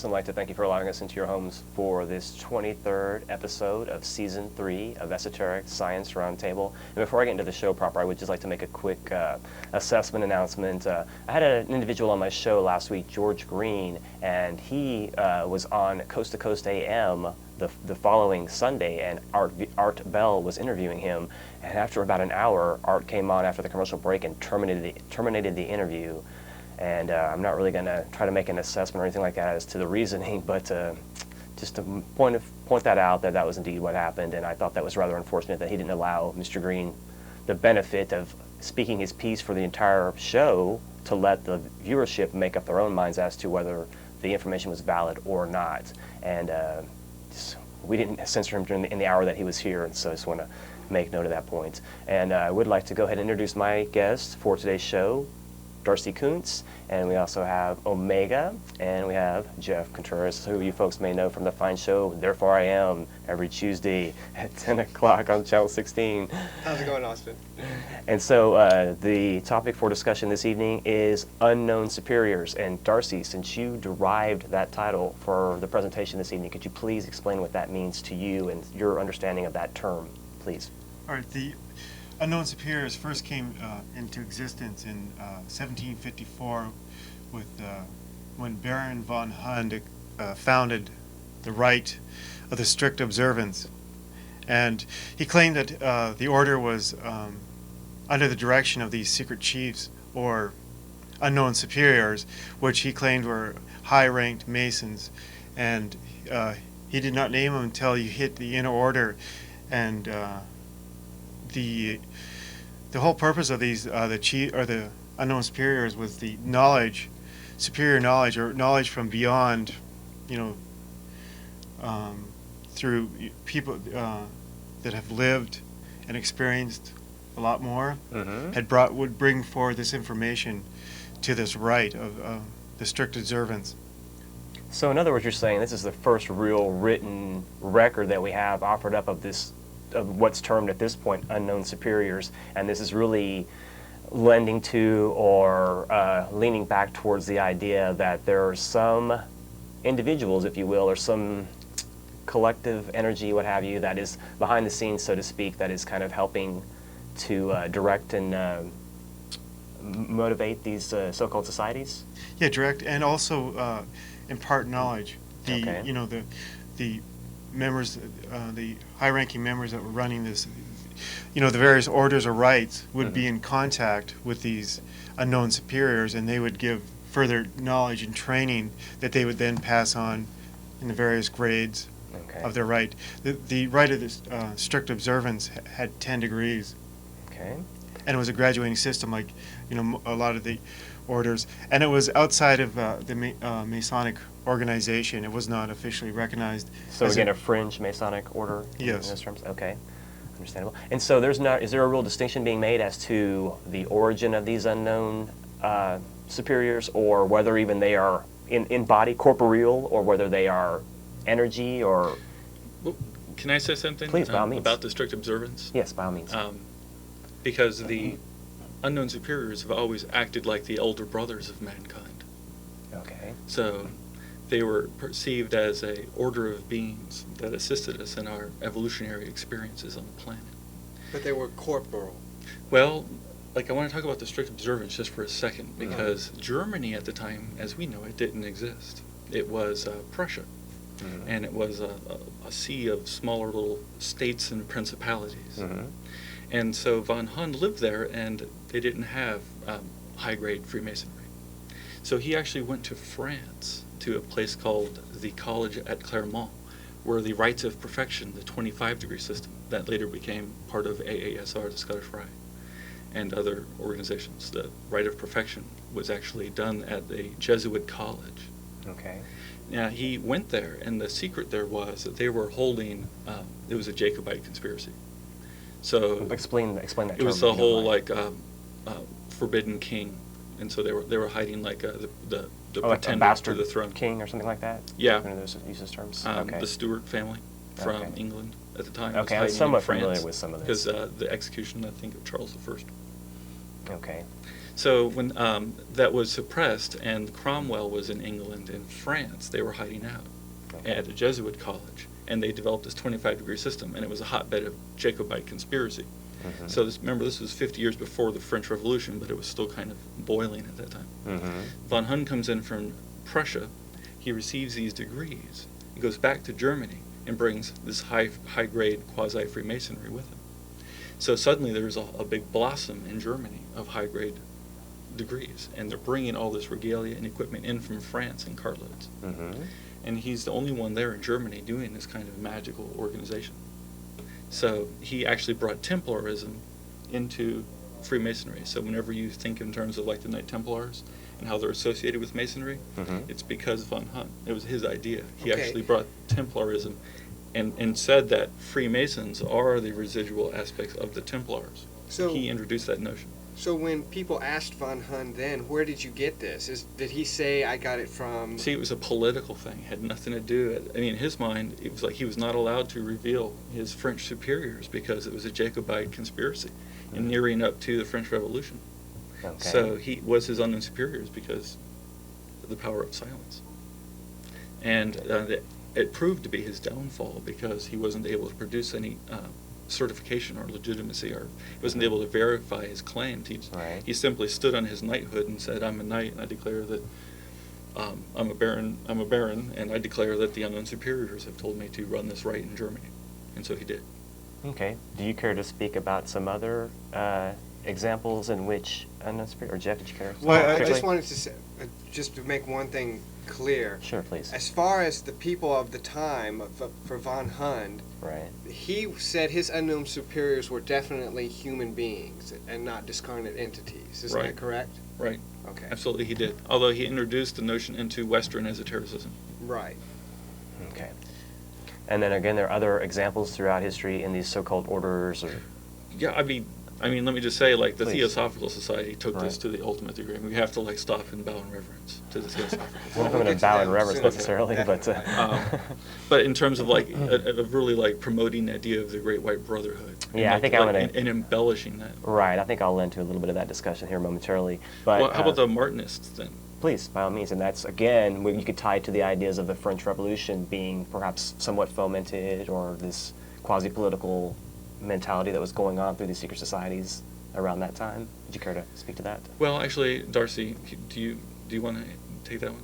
I'd like to thank you for allowing us into your homes for this 23rd episode of Season 3 of Esoteric Science Roundtable. And before I get into the show proper, I would just like to make a quick assessment announcement. I had an individual on my show last week, George Green, and he was on Coast to Coast AM the following Sunday, and Art Bell was interviewing him. And after about an hour, Art came on after the commercial break and terminated the interview. And I'm not really going to try to make an assessment or anything like that as to the reasoning, but just to point that out, that was indeed what happened. And I thought that was rather unfortunate that he didn't allow Mr. Green the benefit of speaking his piece for the entire show to let the viewership make up their own minds as to whether the information was valid or not. And we didn't censor him in the hour that he was here, and so I just want to make note of that point. And I would like to go ahead and introduce my guest for today's show, Darcy Kuntz, and we also have Omega, and we have Jeff Contreras, who you folks may know from the fine show Therefore I Am, every Tuesday at 10 o'clock on Channel 16. How's it going, Austin? And so the topic for discussion this evening is Unknown Superiors. And Darcy, since you derived that title for the presentation this evening, could you please explain what that means to you and your understanding of that term, please? All right. The Unknown Superiors first came into existence in 1754 with when Baron von Hund founded the Rite of the Strict Observance. And he claimed that the order was under the direction of these secret chiefs or unknown superiors, which he claimed were high-ranked Masons. And he did not name them until you hit the inner order. And the whole purpose of these the unknown superiors was the knowledge, superior knowledge, or knowledge from beyond, through people that have lived and experienced a lot more, would bring forward this information to this rite of the strict observance. So in other words, you're saying this is the first real written record that we have offered up of this, of what's termed at this point unknown superiors, and this is really lending to or leaning back towards the idea that there are some individuals, if you will, or some collective energy, what have you, that is behind the scenes, so to speak, that is kind of helping to direct and motivate these so-called societies? Yeah, direct, and also impart knowledge. Okay. The members, the high-ranking members that were running this, the various orders or rites would be in contact with these unknown superiors, and they would give further knowledge and training that they would then pass on in the various grades of their rite. The rite of this strict observance had 10 degrees. Okay. And it was a graduating system, like a lot of the orders, and it was outside of the Masonic organization. It was not officially recognized. So again, a fringe Masonic order. Yes. In those terms. Okay, understandable. And so is there a real distinction being made as to the origin of these unknown superiors, or whether even they are in body, corporeal, or whether they are energy, or? Well, can I say something? Please, by all means. About the strict observance? Yes, by all means. Because the unknown superiors have always acted like the elder brothers of mankind. Okay. So they were perceived as a order of beings that assisted us in our evolutionary experiences on the planet. But they were corporal. Well, like I want to talk about the strict observance just for a second, because Germany at the time, as we know it, didn't exist. It was Prussia, and it was a sea of smaller little states and principalities. And so von Hund lived there, and they didn't have high-grade Freemasonry. So he actually went to France, to a place called the College at Clermont, where the Rites of Perfection, the 25-degree system, that later became part of AASR, the Scottish Rite, and other organizations. The Rite of Perfection was actually done at the Jesuit college. Okay. Now, he went there, and the secret there was that they were holding, it was a Jacobite conspiracy. So Explain that term. it was the whole, like, forbidden king. And so they were hiding, like, the like a pretender to bastard the throne. king or something like that? Yeah. One of those uses terms? Okay. The Stuart family from Okay. England at the time. Okay, I'm was hiding somewhat in France familiar with some of this. because the execution, I think, of Charles I. Okay. So when that was suppressed and Cromwell was in England and France, they were hiding out at a Jesuit college, and they developed this 25-degree system, and it was a hotbed of Jacobite conspiracy. So remember, this was 50 years before the French Revolution, but it was still kind of boiling at that time. Von Hund comes in from Prussia. He receives these degrees. He goes back to Germany and brings this high-grade quasi-Freemasonry with him. So suddenly there's a big blossom in Germany of high-grade degrees, and they're bringing all this regalia and equipment in from France in cartloads. And he's the only one there in Germany doing this kind of magical organization. So he actually brought Templarism into Freemasonry. So whenever you think in terms of like the Knight Templars and how they're associated with Masonry, it's because of von Hund. It was his idea. He actually brought Templarism and said that Freemasons are the residual aspects of the Templars. So He introduced that notion. So when people asked von Hund then, where did you get this? Did he say, I got it from... See, it was a political thing. It had nothing to do... I mean, in his mind, it was like he was not allowed to reveal his French superiors because it was a Jacobite conspiracy and nearing up to the French Revolution. So he was his unknown superiors because of the power of silence. And it proved to be his downfall because he wasn't able to produce any certification or legitimacy, or he wasn't able to verify his claims. He simply stood on his knighthood and said, I'm a knight, and I declare that I'm a baron, and I declare that the unknown superiors have told me to run this right in Germany. And so he did. Okay. Do you care to speak about some other examples in which unknown superior, or Jeff, did you care to Well, I just wanted to say, just to make one thing clear. Sure, please. As far as the people of the time for von Hund, he said his unknown superiors were definitely human beings and not discarnate entities. Is that correct? Right. Okay. Absolutely, he did. Although he introduced the notion into Western esotericism. Right. Okay. And then again, there are other examples throughout history in these so-called orders, or... Yeah, I mean, let me just say, like, the Please. Theosophical Society took this to the ultimate degree. We have to, like, stop and bow in reverence to the Theosophical We're not Society. going to bow in reverence necessarily, but... But in terms of, like, of really, like, promoting the idea of the Great White Brotherhood. Yeah, I think I'm going to... And embellishing that. Right, I think I'll lend to a little bit of that discussion here momentarily. But Well, how about the Martinists, then? Please, by all means. And that's, again, you could tie it to the ideas of the French Revolution being perhaps somewhat fomented, or this quasi-political mentality that was going on through these secret societies around that time. Would you care to speak to that? Well, actually, Darcy, do you want to take that one?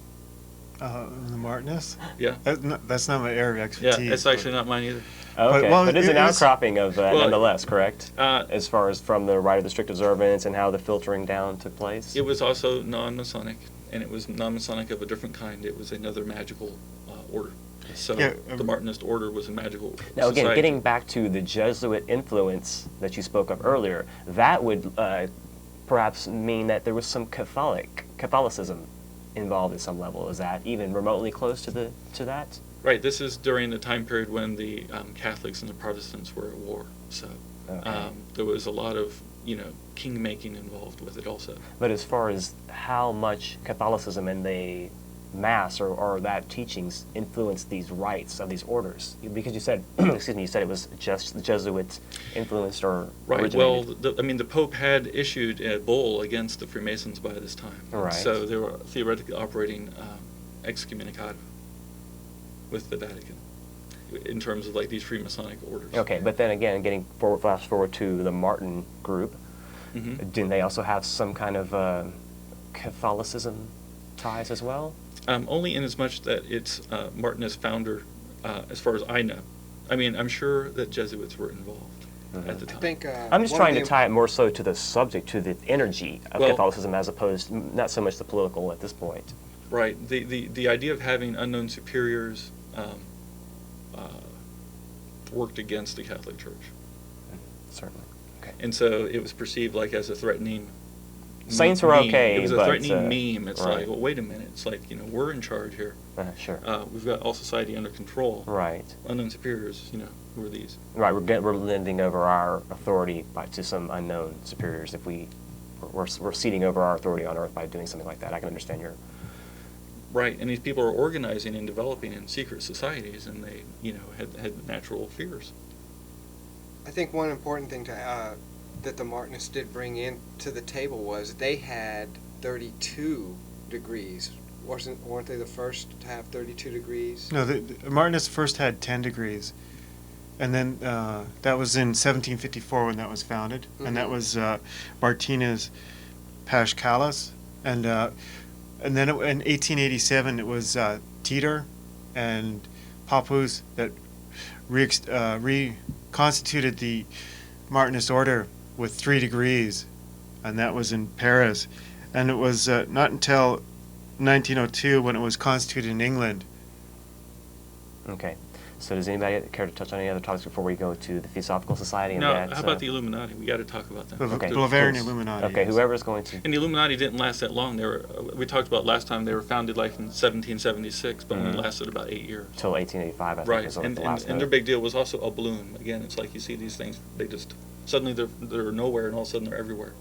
The Martinists? Yeah. That's not my area of expertise. Yeah, it's actually not mine either. Okay, but it's an outcropping of nonetheless, correct? Uh, as far as from the Rite of the Strict Observance and how the filtering down took place? It was also non-Masonic, and it was non-Masonic of a different kind. It was another magical order. So the Martinist order was a magical Now, again, society. getting back to the Jesuit influence that you spoke of earlier, that would perhaps mean that there was some Catholicism involved at some level. Is that even remotely close to that? Right. This is during the time period when the Catholics and the Protestants were at war. So there was a lot of king-making involved with it also. But as far as how much Catholicism and the Mass or that teachings influenced these rites of these orders, because you said, excuse me, you said it was just the Jesuit influenced or originated. Well, the Pope had issued a bull against the Freemasons by this time. Right. So they were theoretically operating excommunicado. with the Vatican in terms of like these Freemasonic orders. Okay, but then again, flash forward to the Martin group, didn't they also have some kind of Catholicism ties as well? Only in as much that it's Martin as founder, as far as I know. I mean, I'm sure that Jesuits were involved at the time. I think, I'm just trying to tie it more so to the subject, to the energy of Catholicism, as opposed not so much the political at this point. Right. The idea of having unknown superiors worked against the Catholic Church. Certainly. Okay. And so it was perceived like as a threatening Saints were meme. okay, It was a but, threatening meme. It's right. like, well, wait a minute. It's like, we're in charge here. Sure. We've got all society under control. Right. Unknown superiors, who are these? Right. We're lending over our authority to some unknown superiors. If we're ceding over our authority on Earth by doing something like that, I can understand your. Right, and these people are organizing and developing in secret societies, and they, had natural fears. I think one important thing that the Martinists did bring in to the table was they had 32 degrees. Weren't they the first to have 32 degrees? No, the Martinists first had 10 degrees. And then that was in 1754 when that was founded. And that was Martinez Pascalis. And then in 1887 it was Teeter and Papus that reconstituted the Martinist order with 3 degrees, and that was in Paris. And it was not until 1902 when it was constituted in England. Okay. So does anybody care to touch on any other topics before we go to the Theosophical Society? No, how about the Illuminati? We got to talk about that. Okay. Bavarian Illuminati. Okay, whoever's going to. And the Illuminati didn't last that long. They were. We talked about last time. They were founded like in 1776, but only lasted about 8 years. Till 1885, I think. Right, Is the last and their big deal was also a bloom. Again, it's like you see these things. They just suddenly they're nowhere, and all of a sudden they're everywhere.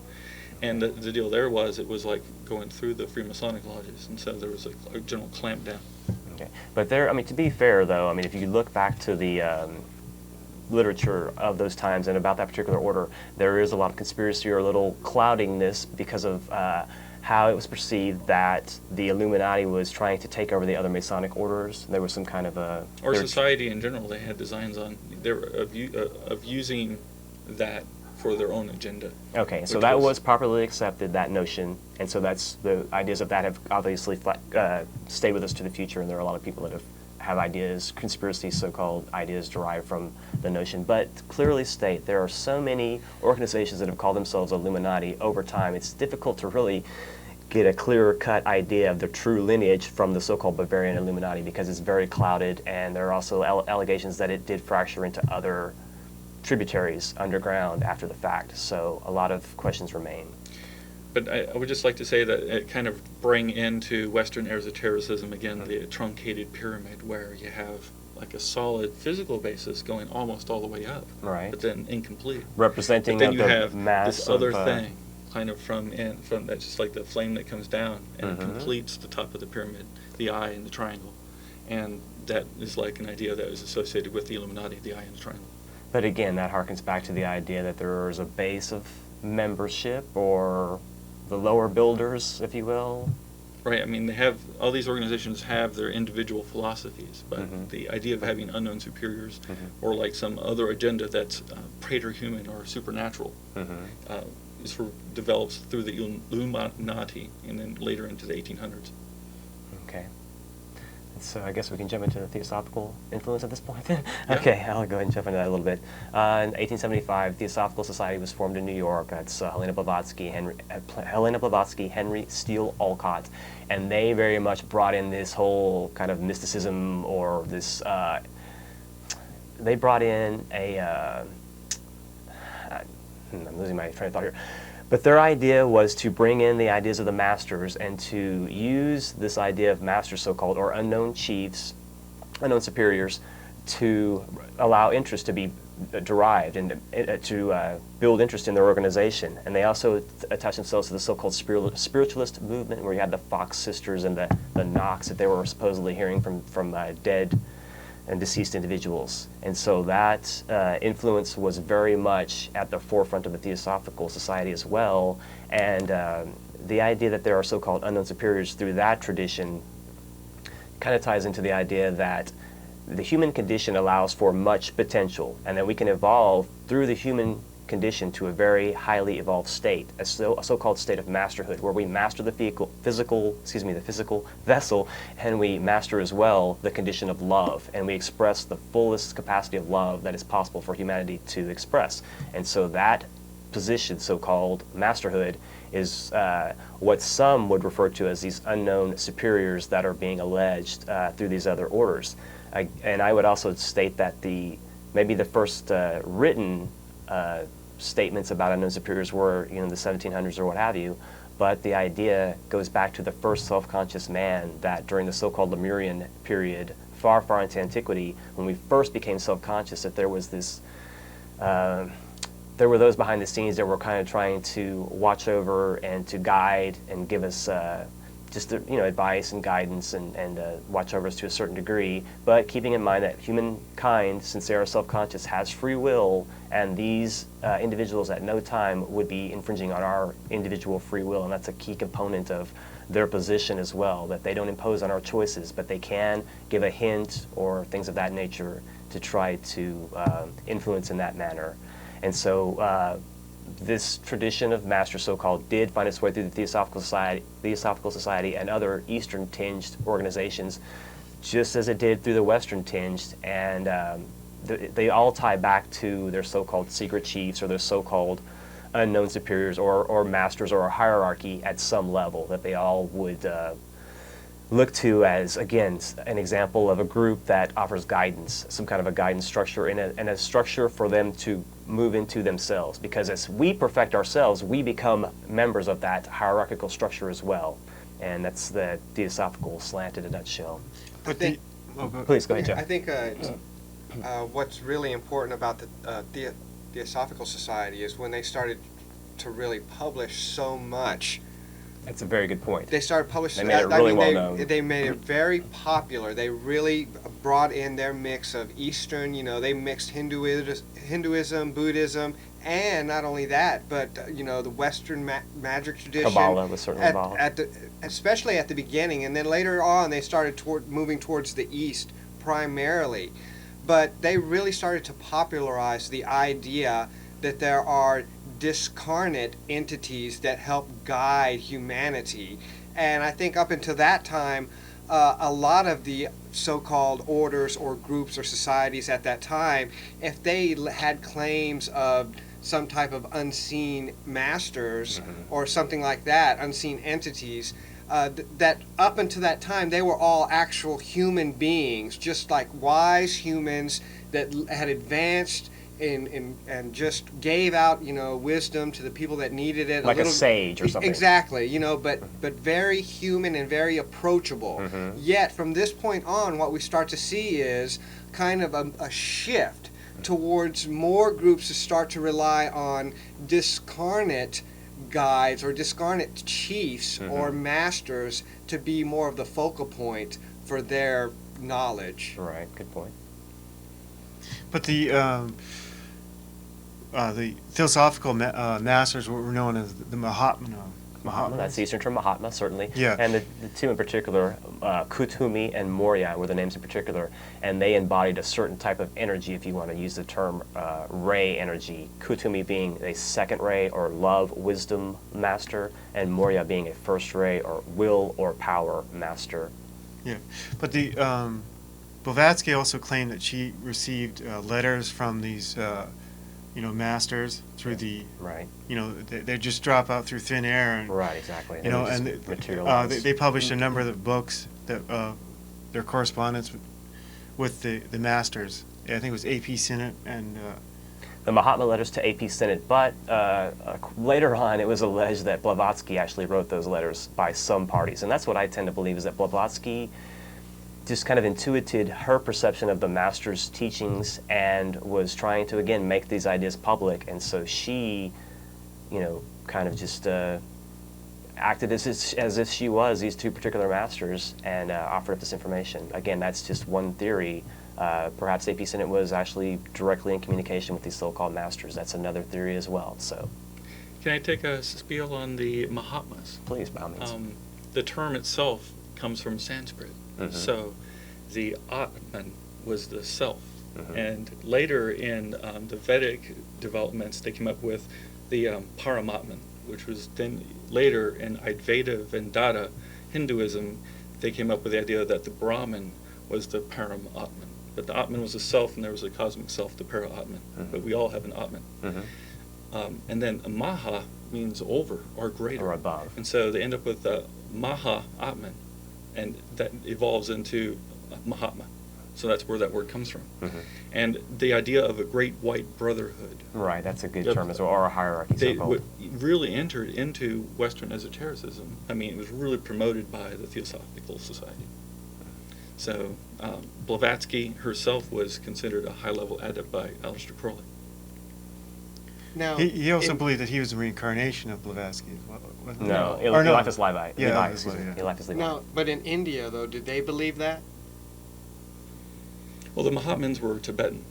And the deal there was it was like going through the Freemasonic lodges, and so there was a general clampdown. Okay, but to be fair though, if you look back to the literature of those times and about that particular order, there is a lot of conspiracy or a little cloudiness because of how it was perceived that the Illuminati was trying to take over the other Masonic orders. There was some kind of a... Or society in general, they had designs on, of using that for their own agenda. Okay, so that was properly accepted, that notion, and so that's the ideas of that have obviously stayed with us to the future, and there are a lot of people that have ideas, conspiracy so-called ideas derived from the notion, but clearly state there are so many organizations that have called themselves Illuminati over time, it's difficult to really get a clear-cut idea of the true lineage from the so-called Bavarian Illuminati because it's very clouded, and there are also allegations that it did fracture into other tributaries underground after the fact, so a lot of questions remain. But I would just like to say that it kind of bring into Western esotericism again the truncated pyramid where you have like a solid physical basis going almost all the way up, right? But then incomplete. Representing but then you the have mass this other of, thing, kind of from that's just like the flame that comes down and completes the top of the pyramid, the eye and the triangle, and that is like an idea that is associated with the Illuminati, the eye and the triangle. But again, that harkens back to the idea that there is a base of membership or the lower builders, if you will. Right. They have all these organizations have their individual philosophies, but the idea of having unknown superiors or like some other agenda that's praeter-human or supernatural develops through the Illuminati and then later into the 1800s. Okay. So I guess we can jump into the Theosophical influence at this point then? Yeah. Okay, I'll go ahead and jump into that a little bit. In 1875, Theosophical Society was formed in New York. That's Helena Blavatsky, Henry Steele Olcott, and they very much brought in this whole kind of mysticism or this, they brought in I'm losing my train of thought here. But their idea was to bring in the ideas of the masters and to use this idea of masters, so-called, or unknown chiefs, unknown superiors, to allow interest to be derived and to build interest in their organization. And they also attached themselves to the so-called spiritualist movement, where you had the Fox sisters and the knocks that they were supposedly hearing from dead and deceased individuals. And so that influence was very much at the forefront of the Theosophical Society as well. And the idea that there are so-called unknown superiors through that tradition kind of ties into the idea that the human condition allows for much potential, and that we can evolve through the human condition to a very highly evolved state, a so-called state of masterhood, where we master the physical vessel, and we master as well the condition of love, and we express the fullest capacity of love that is possible for humanity to express. And so that position, so-called masterhood, is what some would refer to as these unknown superiors that are being alleged through these other orders. And I would also state that maybe the first written statements about unknown superiors were, the 1700s or what have you, but the idea goes back to the first self-conscious man, that during the so-called Lemurian period, far, far into antiquity, when we first became self-conscious, that there was this, there were those behind the scenes that were kind of trying to watch over and to guide and give us just advice and guidance and watch over us to a certain degree, but keeping in mind that humankind, since they are self-conscious, has free will, and these individuals at no time would be infringing on our individual free will, and that's a key component of their position as well, that they don't impose on our choices, but they can give a hint or things of that nature to try to influence in that manner. And so this tradition of master, so-called, did find its way through the Theosophical Society and other Eastern-tinged organizations, just as it did through the Western-tinged, and they all tie back to their so-called secret chiefs or their so-called unknown superiors or masters or a hierarchy at some level that they all would look to as, again, an example of a group that offers guidance, some kind of a guidance structure and a structure for them to move into themselves. Because as we perfect ourselves, we become members of that hierarchical structure as well. And that's the Theosophical slant in a nutshell. Please, go ahead, Jeff. I think what's really important about the Theosophical Society is when they started to really publish so much. That's a very good point. They started publishing. They made it really well known. They made it very popular. They really brought in their mix of Eastern. They mixed Hinduism, Buddhism, and not only that, but the Western magic tradition. Kabbalah was certainly involved. Especially at the beginning, and then later on, they started moving towards the East primarily. But they really started to popularize the idea that there are discarnate entities that help guide humanity. And I think up until that time, a lot of the so-called orders or groups or societies at that time, if they had claims of some type of unseen masters or something like that, unseen entities, that up until that time they were all actual human beings, just like wise humans that had advanced and just gave out, wisdom to the people that needed it. Like a sage or something. Exactly, but very human and very approachable. Yet from this point on, what we start to see is kind of a shift towards more groups to start to rely on discarnate guides or discarnate chiefs or masters to be more of the focal point for their knowledge. Right, good point. But the Theosophical masters were known as the Mahatma. That's the Eastern term, Mahatma, certainly. Yeah. And the two in particular, Kuthumi and Moria were the names in particular, and they embodied a certain type of energy, if you want to use the term ray energy. Kuthumi being a second ray or love, wisdom master, and Moria being a first ray or will or power master. Yeah, but the Blavatsky also claimed that she received letters from these masters through the right. They just drop out through thin air and right, exactly. And they published a number of books that their correspondence with the masters. I think it was A.P. Sinnett and the Mahatma letters to A.P. Sinnett, but later on it was alleged that Blavatsky actually wrote those letters by some parties, and that's what I tend to believe, is that Blavatsky just kind of intuited her perception of the master's teachings and was trying to, again, make these ideas public. And so she, kind of just acted as if she was these two particular masters and offered up this information. Again, that's just one theory. Perhaps A.P. Sinnett was actually directly in communication with these so-called masters. That's another theory as well. So, can I take a spiel on the Mahatmas? Please, by all means. The term itself comes from Sanskrit. So the Atman, was the self. Mhm. And later in the Vedic developments, they came up with the Paramatman, which was then later in Advaita Vedanta Hinduism, they came up with the idea that the Brahman was the Paramatman. But the Atman was a self, and there was a cosmic self, the Para-Atman. Mhm. But we all have an Atman. Mhm. And then Maha means over or greater. Or above. And so they end up with Maha Atman, and that evolves into Mahatma. So that's where that word comes from. Mhm. And the idea of a great white brotherhood. Right, that's a good Yep. term as well, or a hierarchy, They so-called. really entered into Western esotericism. I mean, it was really promoted by the Theosophical Society. So Blavatsky herself was considered a high-level adept by Aleister Crowley. Now, He also in- believed that he was a reincarnation of Blavatsky. Wasn't he? No, Or no. Eliphas Levi. Yeah, Levi, Eliphas excuse me. Levi, yeah. Eliphas Levi. Now, but in India, though, did they believe that? Well, the Mahatmans were Tibetan,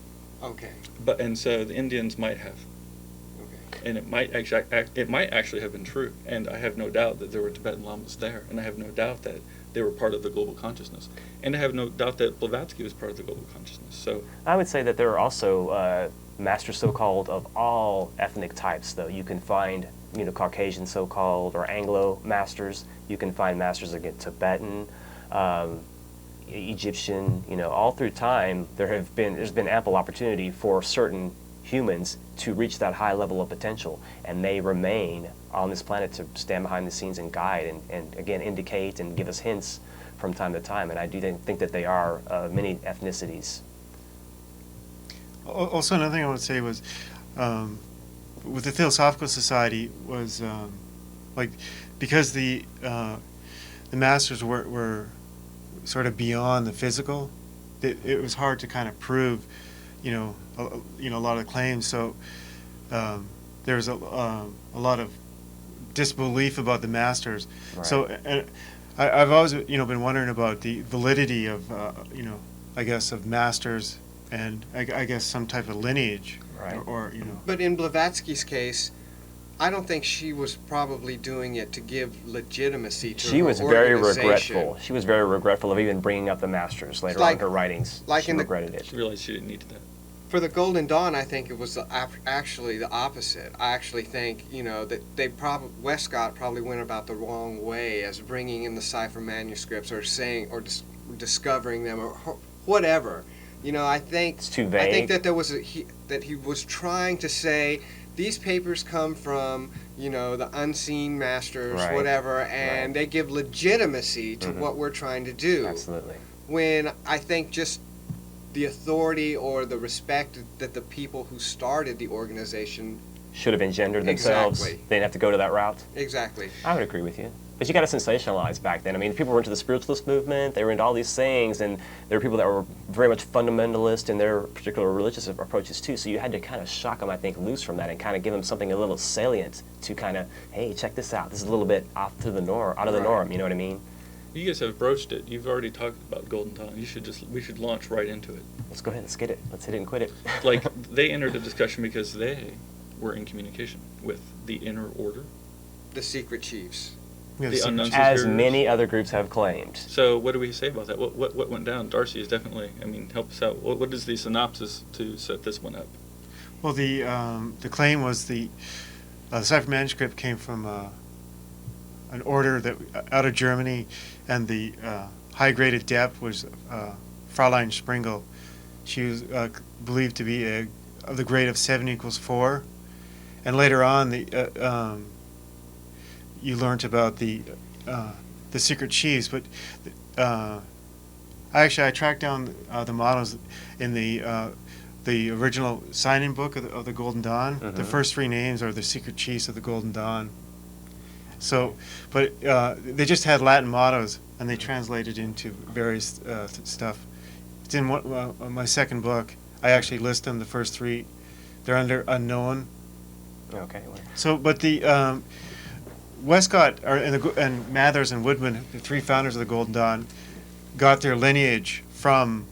Okay. and so the Indians might have, Okay. and it might actually have been true. And I have no doubt that there were Tibetan lamas there, and I have no doubt that they were part of the global consciousness, and I have no doubt that Blavatsky was part of the global consciousness. So I would say that there are also masters so-called of all ethnic types, though. You can find, Caucasian so-called or Anglo masters. You can find masters again Tibetan, Egyptian, all through time there's been ample opportunity for certain humans to reach that high level of potential, and they remain on this planet to stand behind the scenes and guide and again indicate and give us hints from time to time. And I do think that they are many ethnicities. Also, another thing I would say was, with the Theosophical Society was because the masters were sort of beyond the physical, it was hard to kind of prove, a lot of the claims. So there was a lot of disbelief about the masters. Right. So I've always been wondering about the validity of I guess of masters and I guess some type of lineage, Right. or But in Blavatsky's case, I don't think she was probably doing it to give legitimacy to She her was very organization. regretful. She was very regretful of even bringing up the masters later on in her writings. like She in the- regretted it. she realized she didn't need that. For the Golden Dawn, I think it was actually the opposite. I actually think, that Westcott probably went about the wrong way as bringing in the cipher manuscripts or saying or discovering them or whatever. I think It's too I think vague. that there was that he was trying to say these papers come from the unseen masters, Right. whatever, and Right. they give legitimacy to Mhm. what we're trying to do. Absolutely. When I think just the authority or the respect that the people who started the organization Should have engendered themselves. Exactly. They didn't have to go to that route. exactly. I would agree with you. But you got to sensationalize back then. I mean, people were into the spiritualist movement. They were into all these things, and there were people that were very much fundamentalist in their particular religious approaches too. So you had to kind of shock them, I think, loose from that, and kind of give them something a little salient to kind of, hey, check this out. This is a little bit off to the norm, out of the Right. norm. You know what I mean? You guys have broached it. You've already talked about Golden Dawn. We should launch right into it. Let's go ahead. Let's get it. Let's hit it and quit it. Like, they entered a discussion because they were in communication with the inner order, The secret chiefs. the unknown As superiors. many other groups have claimed. So what do we say about that? What went down? Darcy is definitely, help us out. What is the synopsis to set this one up? Well, the claim was the cipher manuscript came from an order that out of Germany, and the high-grade adept was Fräulein Springel. She was believed to be of the grade of 7 equals 4, and later on you learned about the secret chiefs. But I tracked down the models in the original sign-in book of the Golden Dawn. Mhm. The first 3 names are the secret chiefs of the Golden Dawn. So, but they just had Latin mottos, and they translated into various stuff. It's in my second book. I actually list them. The first 3, they're under unknown. Okay. Well, So, but the Westcott and Mathers and Woodman, the 3 founders of the Golden Dawn, got their lineage from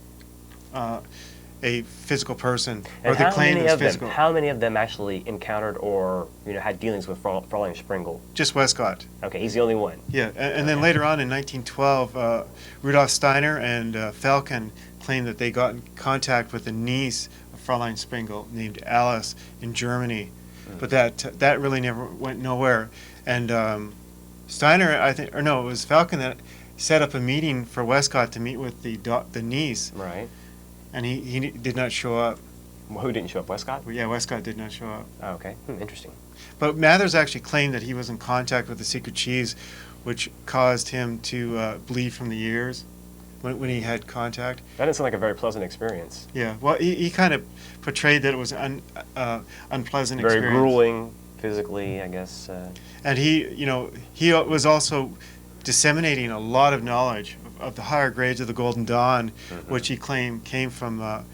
a physical person, or and the how claim many is of them? physical. How many of them actually encountered or had dealings with Fräulein Springel? Just Westcott. Okay, he's the only one. Yeah, and then later on in 1912, Rudolf Steiner and Falcon claim that they got in contact with a niece of Fräulein Sprengel named Alice in Germany, but that really never went nowhere. And Steiner, I think, or no, it was Falcon that set up a meeting for Westcott to meet with the niece, Right. and he did not show up. Well, who didn't show up? Westcott? Yeah, Westcott did not show up. Oh, okay. Interesting. But Mathers actually claimed that he was in contact with the secret chiefs, which caused him to bleed from the ears when he had contact. That didn't sound like a very pleasant experience. Yeah, well, he kind of portrayed that it was an unpleasant Very experience. grueling physically, I guess. And he was also disseminating a lot of knowledge of the higher grades of the Golden Dawn, which he claimed came from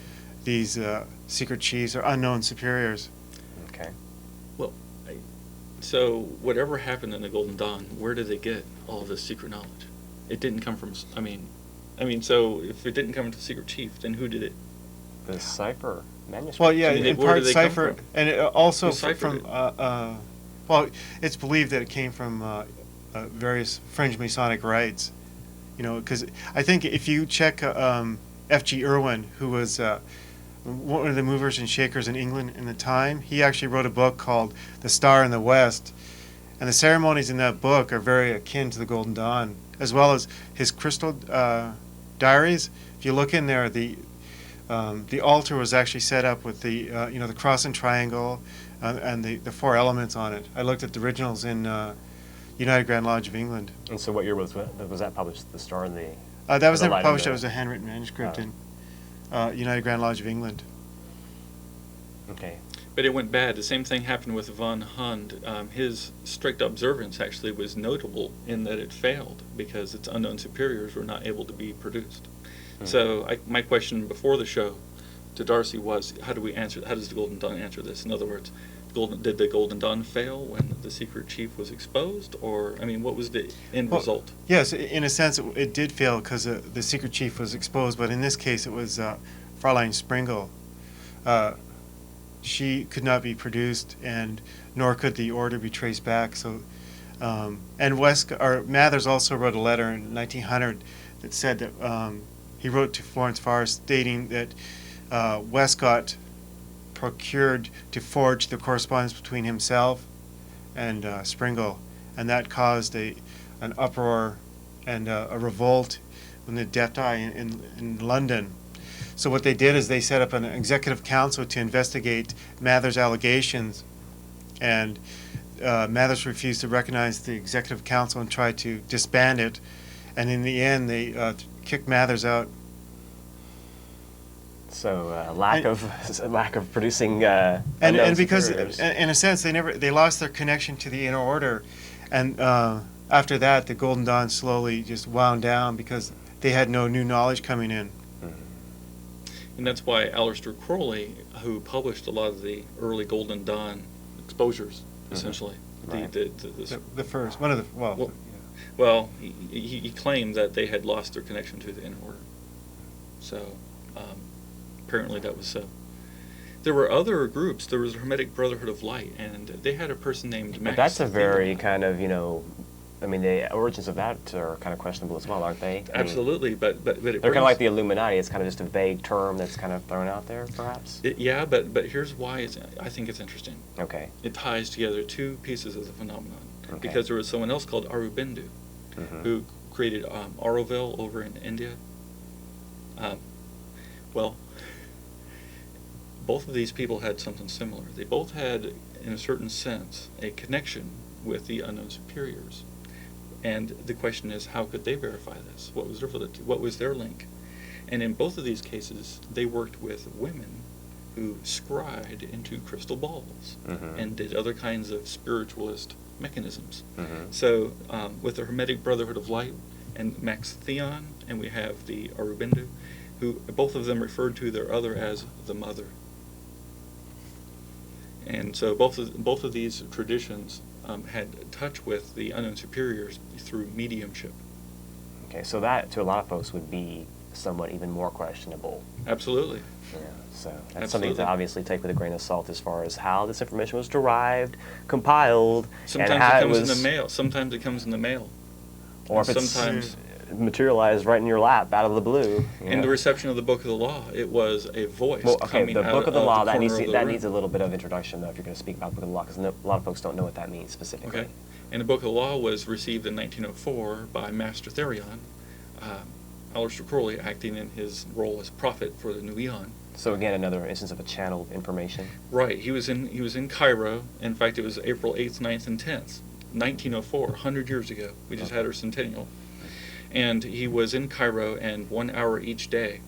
these secret chiefs or unknown superiors. Okay. Well, so whatever happened in the Golden Dawn, where did they get all this secret knowledge? It didn't come from. I mean, so if it didn't come from the secret chief, then who did it? The cipher manuscript. Well, yeah, I mean, in where part did they come cipher, from? and also Who ciphered from. it? Well, it's believed that it came from various fringe Masonic rites. Because I think if you check F.G. Irwin, who was one of the movers and shakers in England in the time, he actually wrote a book called The Star in the West, and the ceremonies in that book are very akin to the Golden Dawn, as well as his crystal diaries. If you look in there, the altar was actually set up with the cross and triangle and the four elements on it. I looked at the originals in United Grand Lodge of England. And so what year was that published? The Star and the... That was the never Light published. and That was a handwritten manuscript Oh. in United Grand Lodge of England. Okay. But it went bad. The same thing happened with von Hund. His strict observance actually was notable in that it failed because its unknown superiors were not able to be produced. So my question before the show to Darcy was, how does the Golden Dawn answer this? In other words, did the Golden Dawn fail when the secret chief was exposed? Or, what was the end result? Yes, in a sense, it did fail because the secret chief was exposed, but in this case, it was Fräulein Sprengel. She could not be produced, and nor could the order be traced back. So, and Mathers also wrote a letter in 1900 that said that he wrote to Florence Farr stating that Westcott procured to forge the correspondence between himself and Sprengel, and that caused an uproar and a revolt in the Deptai in London. So what they did is they set up an executive council to investigate Mathers' allegations, and Mathers refused to recognize the executive council and tried to disband it, and in the end they kicked Mathers out. So lack of producing And unknown because superiors. in a sense they lost their connection to the inner order, and after that the Golden Dawn slowly just wound down because they had no new knowledge coming in. And that's why Aleister Crowley, who published a lot of the early Golden Dawn exposures, essentially, Right. The first one of the well, he claimed that they had lost their connection to the inner order. So apparently that was so. There were other groups. There was the Hermetic Brotherhood of Light, and they had a person named But Max. that's a very Theon. kind of, the origins of that are kind of questionable as well, aren't they? Absolutely, but it They're kind of like the Illuminati. It's kind of just a vague term that's kind of thrown out there, perhaps? Yeah, but here's why I think it's interesting. Okay. It ties together two pieces of the phenomenon. Okay. Because there was someone else called Aurobindo who created Auroville over in India. Well, both of these people had something similar. They both had, in a certain sense, a connection with the unknown superiors. And the question is, how could they verify this? What was their validity? What was their link? And in both of these cases, they worked with women who scryed into crystal balls and did other kinds of spiritualist mechanisms. So with the Hermetic Brotherhood of Light and Max Theon, and we have the Aurobindo, who both of them referred to their other as the mother. And so both of these traditions had touch with the unknown superiors through mediumship. Okay, so that, to a lot of folks, would be somewhat even more questionable. Absolutely. Yeah, so that's something Absolutely. to obviously take with a grain of salt as far as how this information was derived, compiled, Sometimes and how it comes was, in the mail. Sometimes it comes in the mail. or if And it's sometimes materialized right in your lap out of the blue. In the reception of the Book of the Law, it was a voice Well, okay, coming the out Book of the Law, that corner of the room. needs a little bit of introduction, though, if you're going to speak about Book of the Law, because a lot of folks don't know what that means specifically. Okay. And the Book of the Law was received in 1904 by Master Therion, Aleister Crowley acting in his role as prophet for the new eon. So again, another instance of a channel of information. Right. He was in Cairo. In fact, it was April 8th, 9th, and 10th, 1904, 100 years ago. We just had our centennial. And he was in Cairo, and 1 hour each day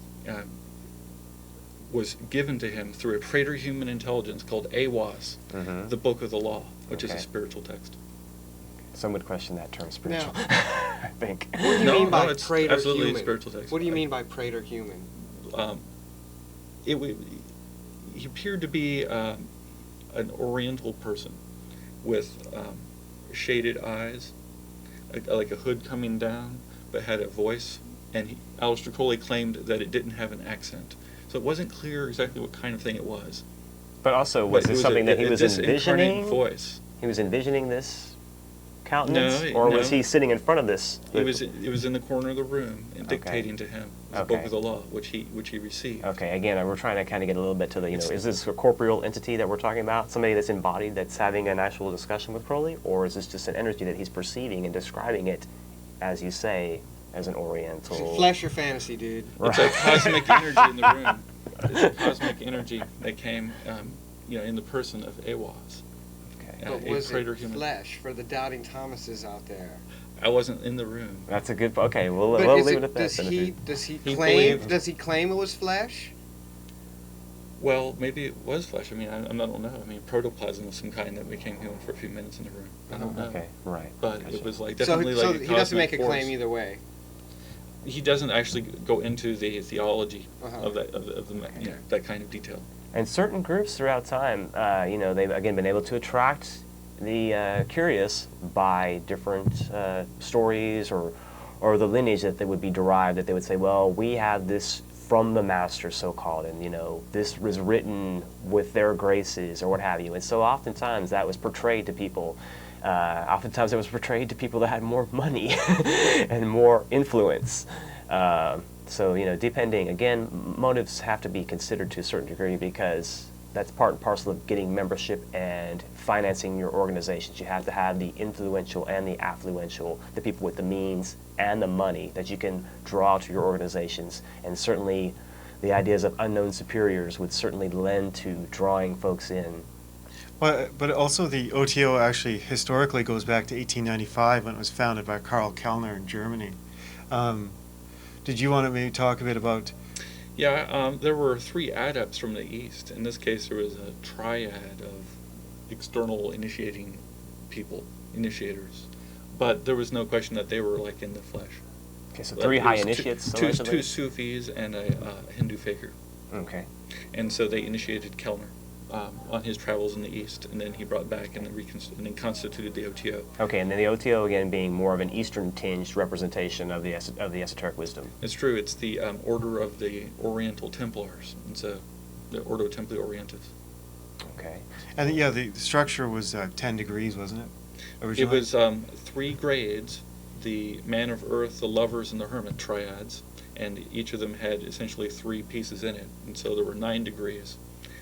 was given to him through a praetor-human intelligence called AWAS, the Book of the Law, which is a spiritual text. Some would question that term, spiritual, Now, I think. What do you mean by it's praetor absolutely human? a spiritual text. What do you mean by praetor human? He appeared to be an Oriental person with shaded eyes, like a hood coming down, but had a voice. And Aleister Crowley claimed that it didn't have an accent, so it wasn't clear exactly what kind of thing it was. But also, was this something that he was envisioning? Voice. He was envisioning this countenance, No, or no. was he sitting in front of this? It was in the corner of the room and dictating to him the Book of the Law, which he received. Okay, again, we're trying to kind of get a little bit to the, is this a corporeal entity that we're talking about? Somebody that's embodied, that's having an actual discussion with Crowley? Or is this just an energy that he's perceiving and describing it, as you say, as an Oriental? Is it flesh or fantasy, dude? It's a cosmic energy in the room. It's a cosmic energy that came, in the person of Awaz. But was it flesh for the doubting Thomases out there? I wasn't in the room. That's a good. Okay, we'll leave it at that. Does he claim it was flesh? Well, maybe it was flesh. I mean, I don't know. I mean, protoplasm of some kind that became human for a few minutes in the room. I don't know. Okay, right. But Gotcha. it was definitely so like a he doesn't make a cosmic claim force. either way. He doesn't actually go into the theology of that that kind of detail. And certain groups throughout time, they've again been able to attract the curious by different stories or the lineage that they would be derived, that they would say, well, we have this from the master, so-called, and this was written with their graces or what have you. And so oftentimes that was portrayed to people. Oftentimes it was portrayed to people that had more money and more influence. So, depending, again, motives have to be considered to a certain degree, because that's part and parcel of getting membership and financing your organizations. You have to have the influential and the affluential, the people with the means and the money that you can draw to your organizations. And certainly the ideas of unknown superiors would certainly lend to drawing folks in. But also the OTO actually historically goes back to 1895 when it was founded by Karl Kellner in Germany. Did you want to maybe talk a bit about? Yeah, there were 3 adepts from the East. In this case, there was a triad of external initiators. But there was no question that they were like in the flesh. Okay, so 3 high initiates. Two Sufis and a Hindu faker. Okay. And so they initiated Kellner on his travels in the East, and then he brought back and then constituted the OTO. Okay, and then the OTO again being more of an Eastern tinged representation of the esoteric wisdom. It's true. It's the order of the Oriental Templars, and so the Ordo Templi Orientis. Okay. And the structure was 10 degrees, wasn't it? Originally? It was 3 grades: the Man of Earth, the Lovers, and the Hermit triads, and each of them had essentially 3 pieces in it, and so there were 9 degrees,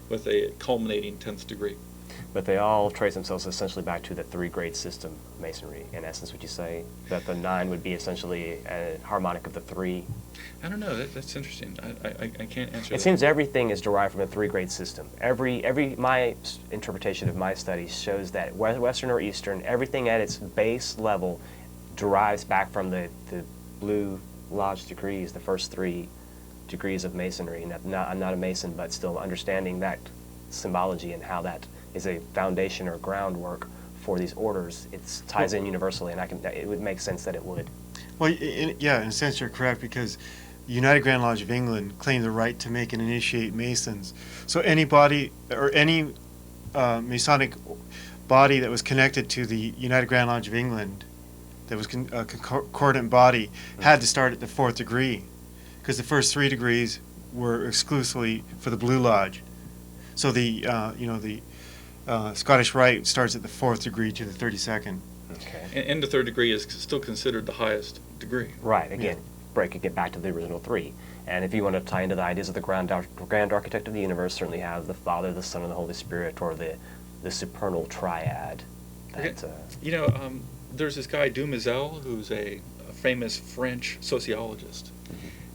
with a culminating 10th degree. But they all trace themselves essentially back to the 3-grade system of Masonry. In essence, would you say that the 9 would be essentially a harmonic of the 3? I don't know. That's interesting. I can't answer that. It seems everything is derived from a 3-grade system. My interpretation of my studies shows that Western or Eastern, everything at its base level derives back from the Blue Lodge degrees, the first 3 degrees of Masonry. I'm not a Mason, but still understanding that symbology and how that is a foundation or groundwork for these orders, it ties in universally, and it would make sense that it would. Well, in a sense you're correct, because the United Grand Lodge of England claimed the right to make and initiate Masons. So anybody or any Masonic body that was connected to the United Grand Lodge of England, that was a concordant body, had to start at the 4th degree, because the first 3 degrees were exclusively for the Blue Lodge. So the Scottish Rite starts at the 4th degree to the 32nd. Okay. And the 3rd degree is still considered the highest degree. Right, again, breaking it back to the original three. And if you want to tie into the ideas of the grand architect of the universe, certainly have the Father, the Son, and the Holy Spirit, or the supernal triad. Okay. That, You know, there's this guy Dumézil, who's a famous French sociologist.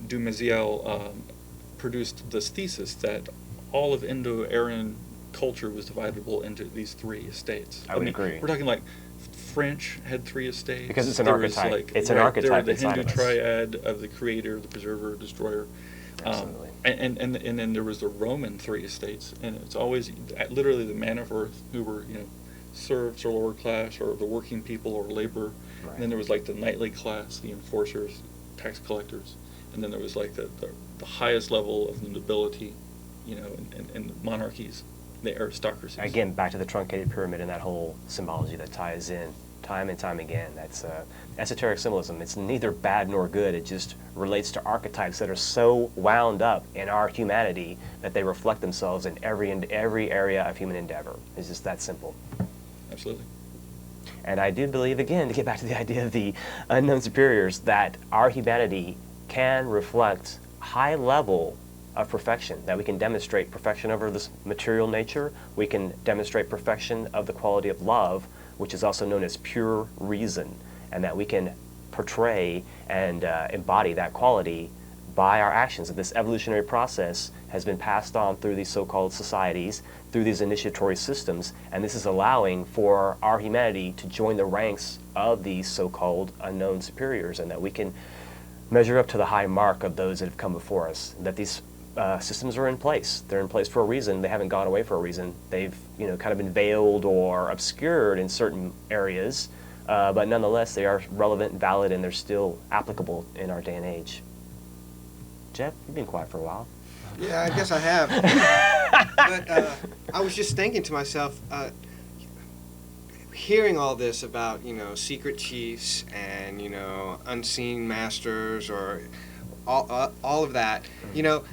Dumézil produced this thesis that all of Indo-Aryan culture was dividable into these three estates. I would agree. We're talking like French had three estates. Because it's an There was, archetype. like, It's an right, archetype There were the inside Hindu of us. triad of the creator, the preserver, destroyer. Absolutely. And then there was the Roman three estates, and it's always literally the man of earth who were, you know, serfs or lower class or the working people or labor. Right. And then there was like the knightly class, the enforcers, tax collectors, and then there was like the highest level of the nobility, you know, and monarchies, the aristocracies. Again, back to the truncated pyramid and that whole symbology that ties in time and time again. That's esoteric symbolism. It's neither bad nor good. It just relates to archetypes that are so wound up in our humanity that they reflect themselves in every area of human endeavor. It's just that simple. Absolutely. And I do believe, again, to get back to the idea of the unknown superiors, that our humanity can reflect high level of perfection, that we can demonstrate perfection over this material nature. We can demonstrate perfection of the quality of love, which is also known as pure reason, and that we can portray and embody that quality by our actions. That this evolutionary process has been passed on through these so-called societies, through these initiatory systems, and this is allowing for our humanity to join the ranks of these so-called unknown superiors, and that we can measure up to the high mark of those that have come before us. That these systems are in place. They're in place for a reason. They haven't gone away for a reason. They've, you know, kind of been veiled or obscured in certain areas, but nonetheless, they are relevant and valid, and they're still applicable in our day and age. Jeff, you've been quiet for a while. Yeah, I guess I have. But I was just thinking to myself, hearing all this about, you know, secret chiefs and, you know, unseen masters or all of that, you know,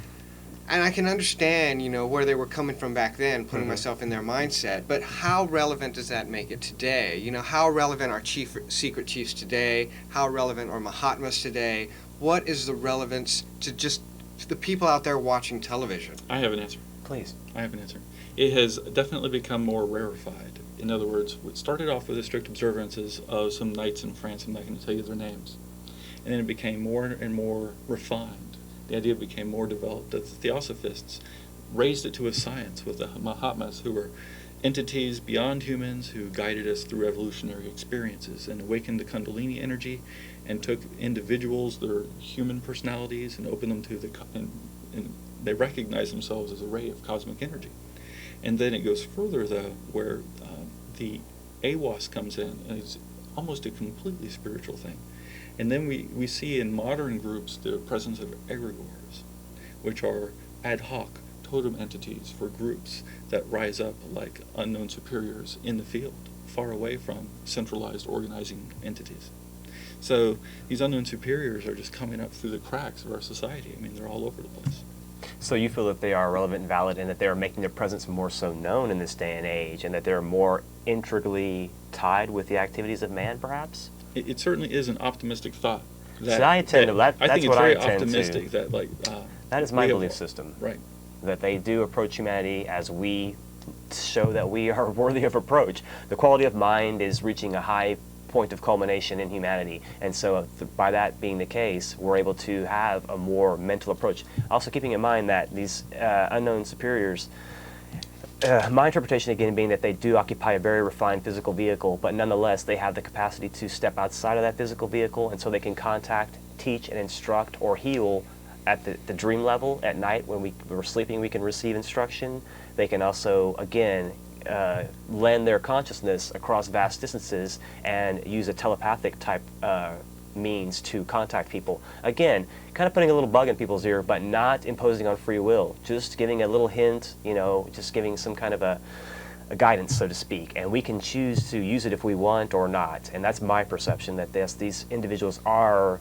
and I can understand, you know, where they were coming from back then, putting myself in their mindset, but how relevant does that make it today? You know, how relevant are secret chiefs today? How relevant are Mahatmas today? What is the relevance to just the people out there watching television? I have an answer. Please. I have an answer. It has definitely become more rarefied. In other words, what started off with the strict observances of some knights in France, I'm not going to tell you their names, and then it became more and more refined. The idea became more developed. The Theosophists raised it to a science with the Mahatmas, who were entities beyond humans who guided us through evolutionary experiences and awakened the Kundalini energy and took individuals, their human personalities, and opened them to and they recognized themselves as a ray of cosmic energy. And then it goes further, though, where the AWAS comes in, and it's almost a completely spiritual thing. And then we see in modern groups the presence of egregores, which are ad hoc totem entities for groups that rise up like unknown superiors in the field, far away from centralized organizing entities. So these unknown superiors are just coming up through the cracks of our society. I mean, they're all over the place. So you feel that they are relevant and valid, and that they are making their presence more so known in this day and age, and that they're more intricately tied with the activities of man, perhaps? It certainly is an optimistic thought. So I tend to, I that's think it's what I very tend optimistic to. that, like, That is my we have- belief system. Right. That they do approach humanity as we show that we are worthy of approach. The quality of mind is reaching a high point of culmination in humanity, and so by that being the case, we're able to have a more mental approach. Also keeping in mind that these unknown superiors, my interpretation again being that they do occupy a very refined physical vehicle, but nonetheless they have the capacity to step outside of that physical vehicle, and so they can contact, teach, and instruct or heal at the dream level. At night when we're sleeping, we can receive instruction. They can also, again, lend their consciousness across vast distances and use a telepathic type means to contact people. Again, kind of putting a little bug in people's ear, but not imposing on free will, just giving a little hint, you know, just giving some kind of a guidance, so to speak, and we can choose to use it if we want or not. And that's my perception, that these individuals are,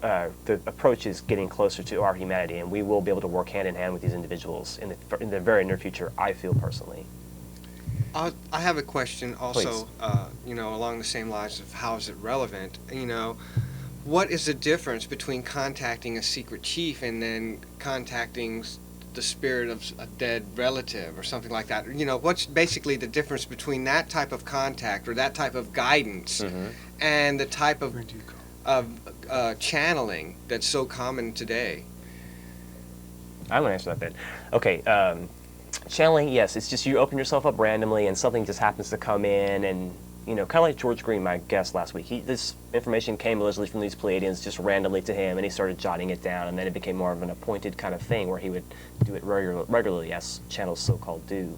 the approach is getting closer to our humanity, and we will be able to work hand in hand with these individuals in the very near future, I feel personally. I have a question also, you know, along the same lines of how is it relevant. You know, what is the difference between contacting a secret chief and then contacting the spirit of a dead relative or something like that? You know, what's basically the difference between that type of contact or that type of guidance and the type of channeling that's so common today? I'm going to answer that bit. Okay, channeling, yes, it's just you open yourself up randomly and something just happens to come in and, you know, kind of like George Green, my guest last week. This information came allegedly from these Pleiadians just randomly to him, and he started jotting it down, and then it became more of an appointed kind of thing where he would do it regularly, as channels so-called do.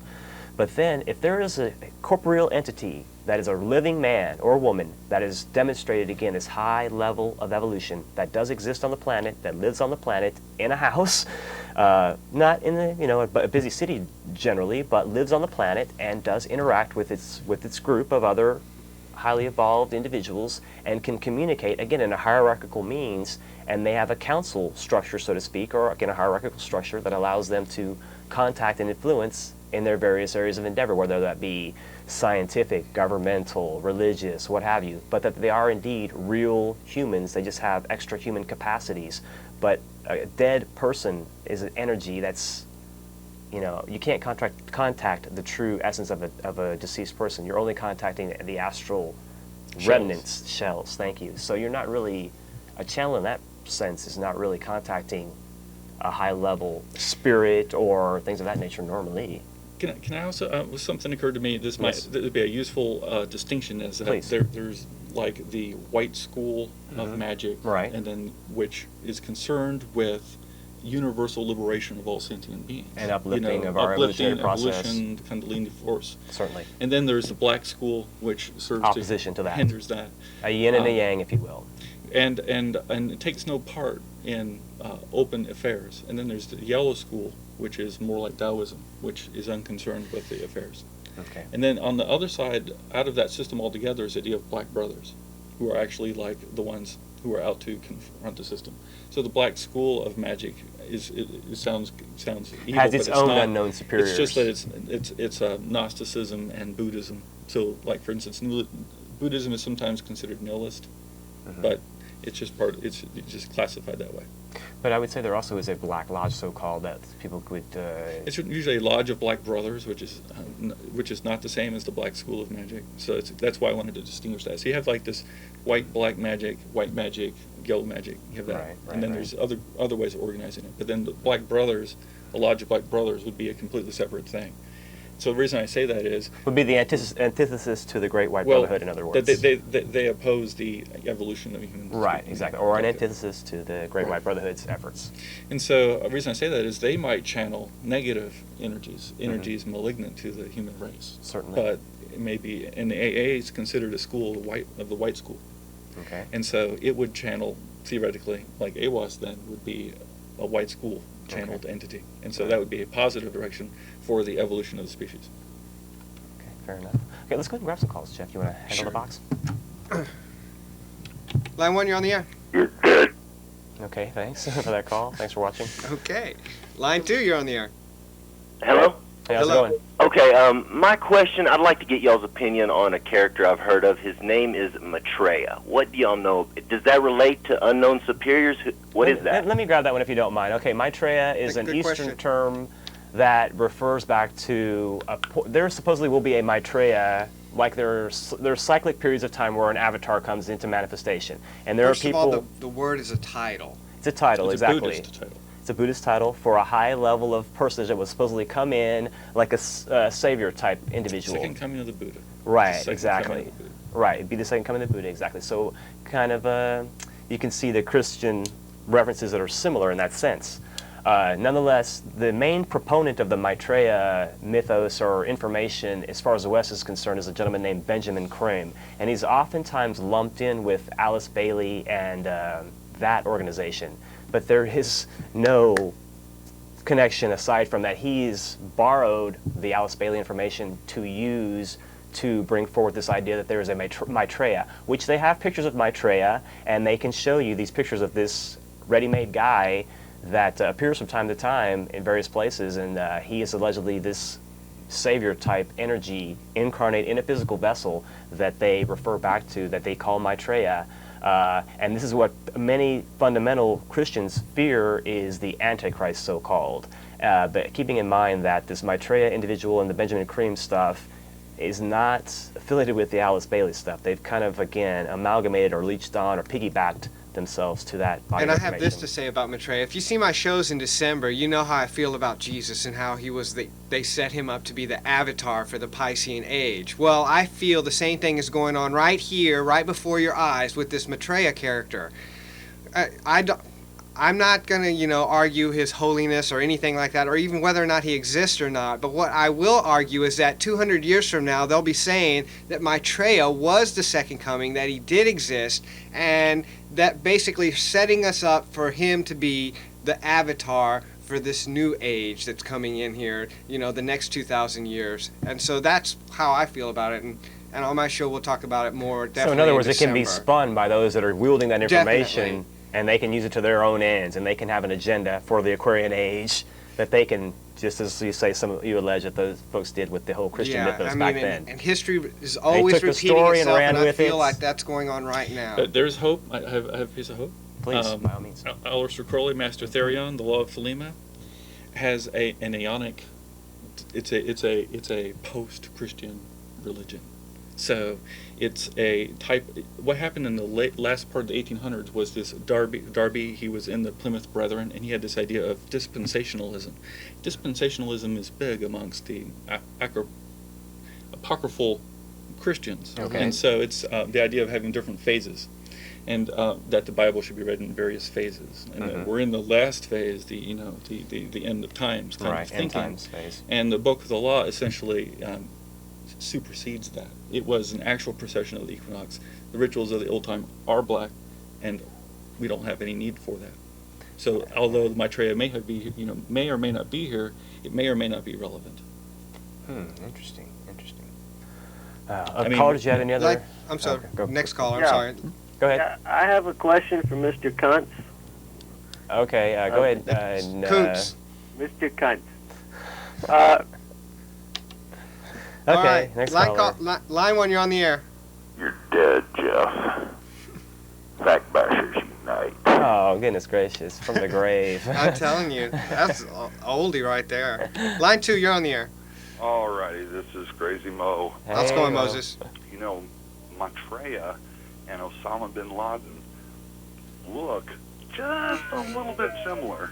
But then, if there is a corporeal entity that is a living man or woman that is demonstrated, again, this high level of evolution that does exist on the planet, that lives on the planet in a house, not in the, you know, a busy city generally, but lives on the planet and does interact with its group of other highly evolved individuals and can communicate, again, in a hierarchical means, and they have a council structure, so to speak, or again, a hierarchical structure that allows them to contact and influence in their various areas of endeavor, whether that be scientific, governmental, religious, what have you, but that they are indeed real humans. They just have extra human capacities. But a dead person is an energy that's, you know, you can't contact the true essence of a deceased person. You're only contacting the astral remnants, shells, thank you. So you're not really, a channel in that sense is not really contacting a high-level spirit or things of that nature normally. Can I also, something occurred to me, this might be a useful distinction, is that there's like the white school of Magick, right, and then which is concerned with universal liberation of all sentient beings. And uplifting of our evolutionary process. Evolution, Kundalini force. Certainly. And then there's the black school, which serves opposition to that. Hinders that. A yin and a yang, if you will. And it takes no part in open affairs. And then there's the yellow school, which is more like Taoism, which is unconcerned with the affairs. Okay. And then on the other side, out of that system altogether, is the idea of black brothers, who are actually like the ones who are out to confront the system. So the black school of Magick it sounds evil, has its but own not. unknown superiors. It's just that it's Gnosticism and Buddhism. So, like for instance, Buddhism is sometimes considered nihilist, but it's just it's just classified that way. But I would say there also is a black lodge, so-called, that people could. It's usually a lodge of black brothers, which is not the same as the black school of Magick. So that's why I wanted to distinguish that. So you have like this black magic, white magic, yellow magic. You have that, right, and then there's other ways of organizing it. But then the black brothers, a lodge of black brothers, would be a completely separate thing. So the reason I say that is would be the antithesis to the Great White Brotherhood, in other words. They oppose the evolution of human. Right, exactly, or an antithesis to the Great White Brotherhood's efforts. And so the reason I say that is they might channel negative energies malignant to the human race. Certainly. But it may be, and the AA is considered a school of the white school. Okay. And so it would channel, theoretically, like AWAS then would be a white school channeled entity. And so that would be a positive direction for the evolution of the species. Okay, fair enough. Okay, let's go ahead and grab some calls, Jeff. You want to handle the box? Line 1, you're on the air. You're good. Okay, thanks for that call. Thanks for watching. Okay. Line 2, you're on the air. Hello? Hey, how's Hello. it going? Okay, my question, I'd like to get y'all's opinion on a character I've heard of. His name is Maitreya. What do y'all know? Does that relate to unknown superiors? What is that? Let me grab that one if you don't mind. Okay, Maitreya is an Good Eastern question. term that refers back to, there supposedly will be a Maitreya, like there's cyclic periods of time where an avatar comes into manifestation. And there First are of people... all, the word is a title. It's a title, It's a exactly. Buddhist title. It's a Buddhist title for a high level of personage that would supposedly come in like a savior type individual. Second coming of the Buddha. Right, Second exactly. coming of the Buddha. Right, it'd be the second coming of the Buddha, exactly. So kind of, you can see the Christian references that are similar in that sense. Nonetheless, the main proponent of the Maitreya mythos or information, as far as the West is concerned, is a gentleman named Benjamin Creme. And he's oftentimes lumped in with Alice Bailey and that organization. But there is no connection aside from that. He's borrowed the Alice Bailey information to use to bring forward this idea that there is a Maitreya, which they have pictures of Maitreya, and they can show you these pictures of this ready-made guy that appears from time to time in various places, and he is allegedly this savior-type energy incarnate in a physical vessel that they refer back to, that they call Maitreya. And this is what many fundamental Christians fear is the Antichrist, so-called. But keeping in mind that this Maitreya individual and the Benjamin Cream stuff is not affiliated with the Alice Bailey stuff. They've kind of, again, amalgamated or leached on or piggybacked themselves to that body And I of have this to say about Maitreya. If you see my shows in December, you know how I feel about Jesus and how he was they set him up to be the avatar for the Piscean age. Well, I feel the same thing is going on right here, right before your eyes with this Maitreya character. I'm not going to, argue his holiness or anything like that, or even whether or not he exists or not. But what I will argue is that 200 years from now, they'll be saying that Maitreya was the second coming, that he did exist, and that basically setting us up for him to be the avatar for this new age that's coming in here, the next 2,000 years. And so that's how I feel about it. And on my show, we'll talk about it more definitely. So in other words, it can December. be spun by those that are wielding that information. Definitely. And they can use it to their own ends, and they can have an agenda for the Aquarian age that they can, just as you say, you allege that those folks did with the whole Christian mythos back then. And history is always took the repeating story and itself, ran and I with feel it. like that's going on right now. There's hope. I have a piece of hope. Please, by all means. Aleister Crowley, Master Therion, the Law of Thelema, has an Aeonic. It's a post-Christian religion. So it's a type. What happened in the last part of the 1800s was this Darby. He was in the Plymouth Brethren, and he had this idea of dispensationalism. Dispensationalism is big amongst the apocryphal Christians, Okay. and so it's the idea of having different phases, and that the Bible should be read in various phases. And that we're in the last phase, the end of times kind of thinking. End times phase. And the Book of the Law essentially supersedes that. It was an actual procession of the equinox. The rituals of the old time are black, and we don't have any need for that. So although Maitreya may or may not be here, it may or may not be relevant. Interesting. I mean, Caller, did you have any other? I'm sorry. Okay, go. Next caller. Yeah. I'm sorry. Go ahead. Yeah, I have a question for Mr. Kuntz. Okay, go ahead. Kuntz. Mr. Kuntz. Okay, All right. next line, caller. line one, you're on the air. You're dead, Jeff. Fact bashers unite. Oh, goodness gracious, from the grave. I'm telling you, that's oldie right there. Line two, you're on the air. Alrighty, this is Crazy Mo. How's it Hey, going, Mo. Moses? You know, Maitreya and Osama bin Laden look just a little bit similar.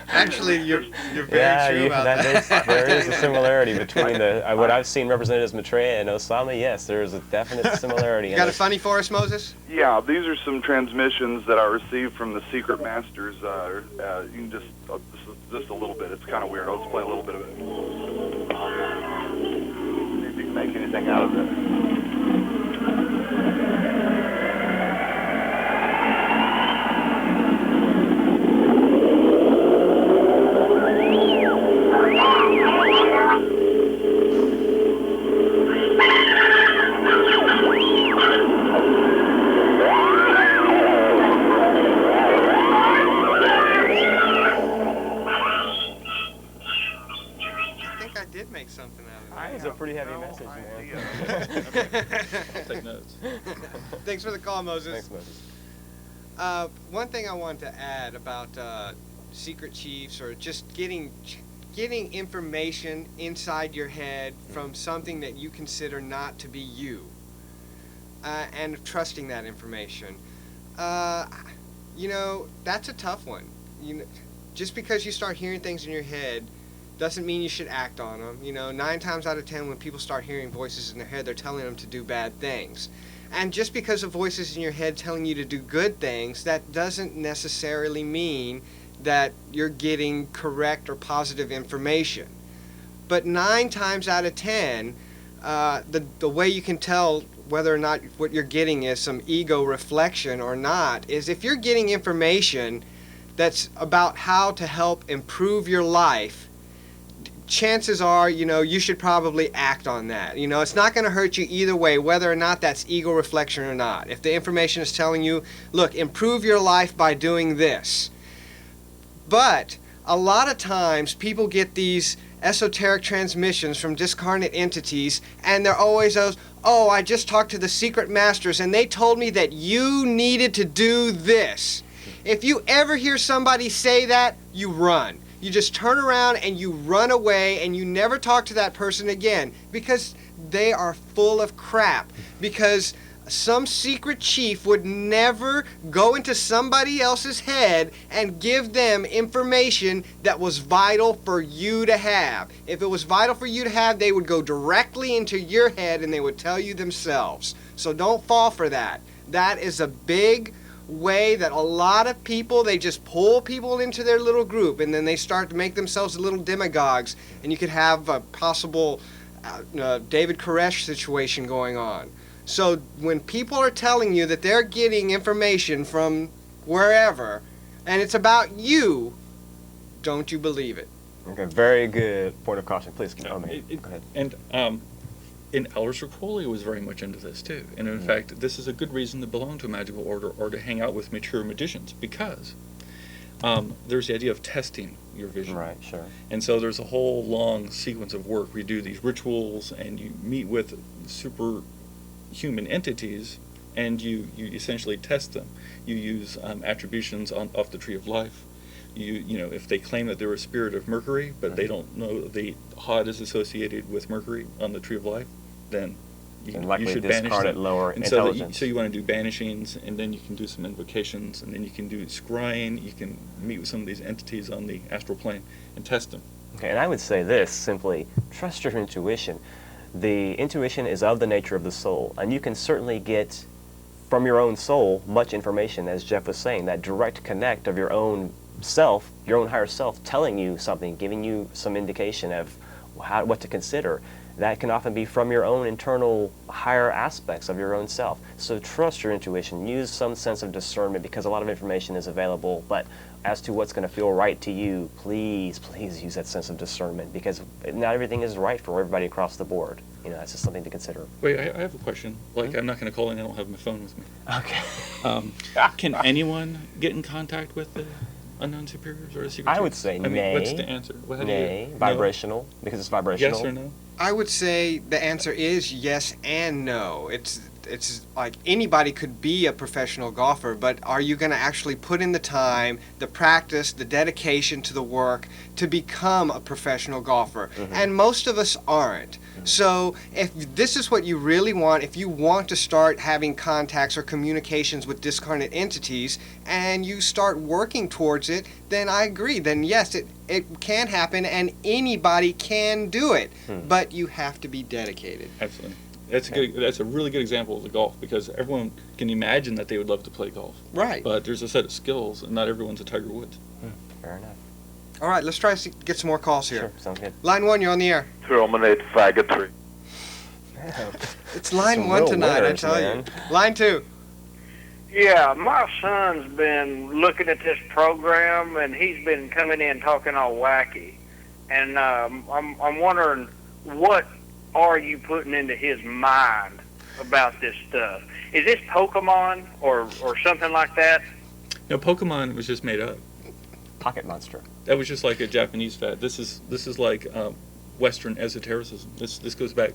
Actually, you're very true about that. There is a similarity between what I've seen represented as Maitreya and Osama. Yes, there is a definite similarity. You got a funny for us, Moses? Yeah, these are some transmissions that I received from the Secret Masters. You can just a little bit. It's kind of weird. I'll just play a little bit of it. See if you can make anything out of it. I think I did make something out of That was a pretty heavy message, man. I'll take notes. it. Thanks for the call, Moses. Thanks, Moses. One thing I wanted to add about secret chiefs or just getting information inside your head from something that you consider not to be you, and trusting that information. That's a tough one. Just because you start hearing things in your head doesn't mean you should act on them. 9 times out of 10 when people start hearing voices in their head, they're telling them to do bad things. And just because of voices in your head telling you to do good things, that doesn't necessarily mean that you're getting correct or positive information. But 9 times out of 10, the way you can tell whether or not what you're getting is some ego reflection or not is if you're getting information that's about how to help improve your life, chances are, you should probably act on that. It's not going to hurt you either way, whether or not that's ego reflection or not. If the information is telling you, look, improve your life by doing this. But a lot of times people get these esoteric transmissions from discarnate entities, and they're always those, oh, I just talked to the secret masters and they told me that you needed to do this. If you ever hear somebody say that, you run. You just turn around and you run away and you never talk to that person again, because they are full of crap. Because some secret chief would never go into somebody else's head and give them information that was vital for you to have. If it was vital for you to have, they would go directly into your head and they would tell you themselves. So don't fall for that. That is a big way that a lot of people, they just pull people into their little group and then they start to make themselves little demagogues, and you could have a possible David Koresh situation going on. So when people are telling you that they're getting information from wherever, and it's about you, don't you believe it. Okay, very good point of caution. Please, go ahead. And Aleister Crowley was very much into this too. And in fact, this is a good reason to belong to a magical order or to hang out with mature magicians, because there's the idea of testing your vision. Right, sure. And so there's a whole long sequence of work. We do these rituals and you meet with superhuman entities and you essentially test them. You use attributions off the Tree of Life. You know, if they claim that they're a spirit of Mercury, but they don't know the Hod is associated with Mercury on the Tree of Life, then you should banish them. Lower and intelligence. so you want to do banishings, and then you can do some invocations, and then you can do scrying. You can meet with some of these entities on the astral plane and test them. Okay, and I would say this simply: trust your intuition. The intuition is of the nature of the soul, and you can certainly get from your own soul much information, as Jeff was saying, that direct connect of your own self, your own higher self, telling you something, giving you some indication of what to consider. That can often be from your own internal higher aspects of your own self. So trust your intuition. Use some sense of discernment, because a lot of information is available, but as to what's going to feel right to you, please use that sense of discernment, because not everything is right for everybody across the board. You know, that's just something to consider. Wait, I have a question. Like, I'm not going to call in. I don't have my phone with me. Okay. Can anyone get in contact with the unknown superiors or a secret? I would say nay. What's the answer? Nay. Vibrational, because it's vibrational. Yes or no? I would say the answer is yes and no. It's like anybody could be a professional golfer, but are you going to actually put in the time, the practice, the dedication to the work to become a professional golfer? And most of us aren't. So if this is what you really want, if you want to start having contacts or communications with discarnate entities and you start working towards it, then I agree. Then yes, it can happen and anybody can do it, but you have to be dedicated. Absolutely. That's a really good example of the golf, because everyone can imagine that they would love to play golf. Right. But there's a set of skills, and not everyone's a Tiger Woods. Fair enough. All right, let's try to get some more calls here. Sure, sounds good. Line 1, you're on the air. Terminate faggotry. It's line Some 1 real tonight, winners, I tell man. you. Line 2. Yeah, my son's been looking at this program, and he's been coming in talking all wacky. And I'm wondering, what are you putting into his mind about this stuff? Is this Pokemon or something like that? No, Pokemon was just made up. Pocket monster. That was just like a Japanese fad. This is like Western esotericism. This goes back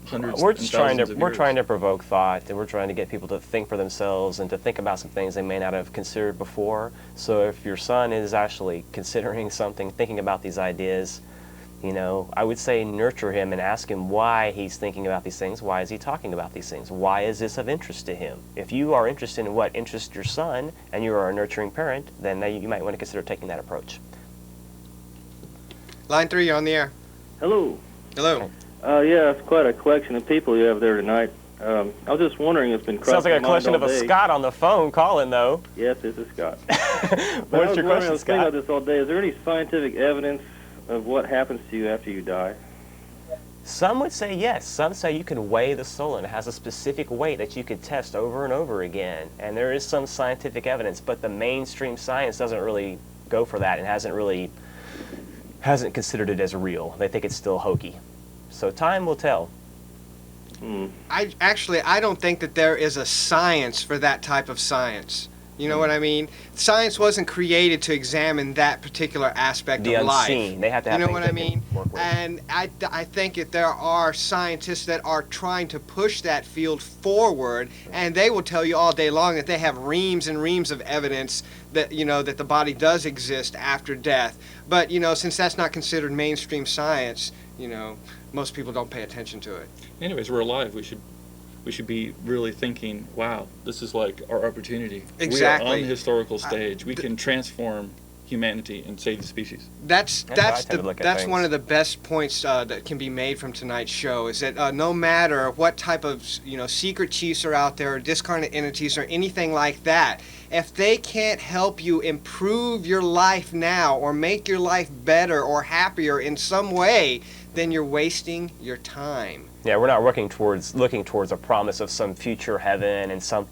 hundreds. We're just trying trying to provoke thought, and we're trying to get people to think for themselves and to think about some things they may not have considered before. So if your son is actually considering something, thinking about these ideas, you know, I would say nurture him and ask him why he's thinking about these things. Why is he talking about these things? Why is this of interest to him? If you are interested in what interests your son and you are a nurturing parent, then you might want to consider taking that approach. Line 3, you're on the air. Hello. Hello. Yeah, it's quite a collection of people you have there tonight. I was just wondering, it's been crossing Sounds like a my mind question all of a day. Scott on the phone calling, though. Yes, this is Scott. What's your I question, was thinking Scott? about this all day. Is there any scientific evidence of what happens to you after you die? Some would say yes. Some say you can weigh the soul, and it has a specific weight that you could test over and over again. And there is some scientific evidence, but the mainstream science doesn't really go for that and hasn't considered it as real. They think it's still hokey. So time will tell. I don't think that there is a science for that type of science. You know what I mean? Science wasn't created to examine that particular aspect The of life. unseen. They have to have You know things what I they can mean? work with. And I think that there are scientists that are trying to push that field forward, and they will tell you all day long that they have reams and reams of evidence that, you know, that the body does exist after death. But, you know, since that's not considered mainstream science, you know, most people don't pay attention to it. Anyways, we're alive. We should be really thinking, wow, this is like our opportunity. Exactly. We are on the historical stage. We can transform humanity and save the species. That's That's how I tend to look at that's things. one of the best points that can be made from tonight's show is that no matter what type of, you know, secret chiefs are out there or discarnate entities or anything like that, if they can't help you improve your life now or make your life better or happier in some way, then you're wasting your time. Yeah, we're not looking towards a promise of some future heaven and some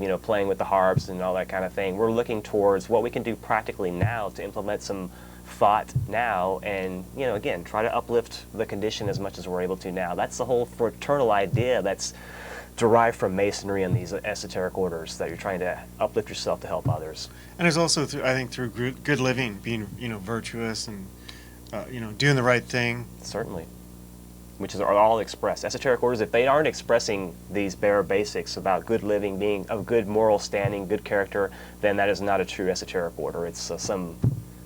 you know, playing with the harps and all that kind of thing. We're looking towards what we can do practically now to implement some thought now, and, you know, again, try to uplift the condition as much as we're able to now. That's the whole fraternal idea that's derived from Masonry and these esoteric orders, that you're trying to uplift yourself to help others. And there's also, I think, through good living, being, you know, virtuous and, you know, doing the right thing. Certainly. Which is all expressed. Esoteric orders, if they aren't expressing these bare basics about good living, being of good moral standing, good character, then that is not a true esoteric order. It's some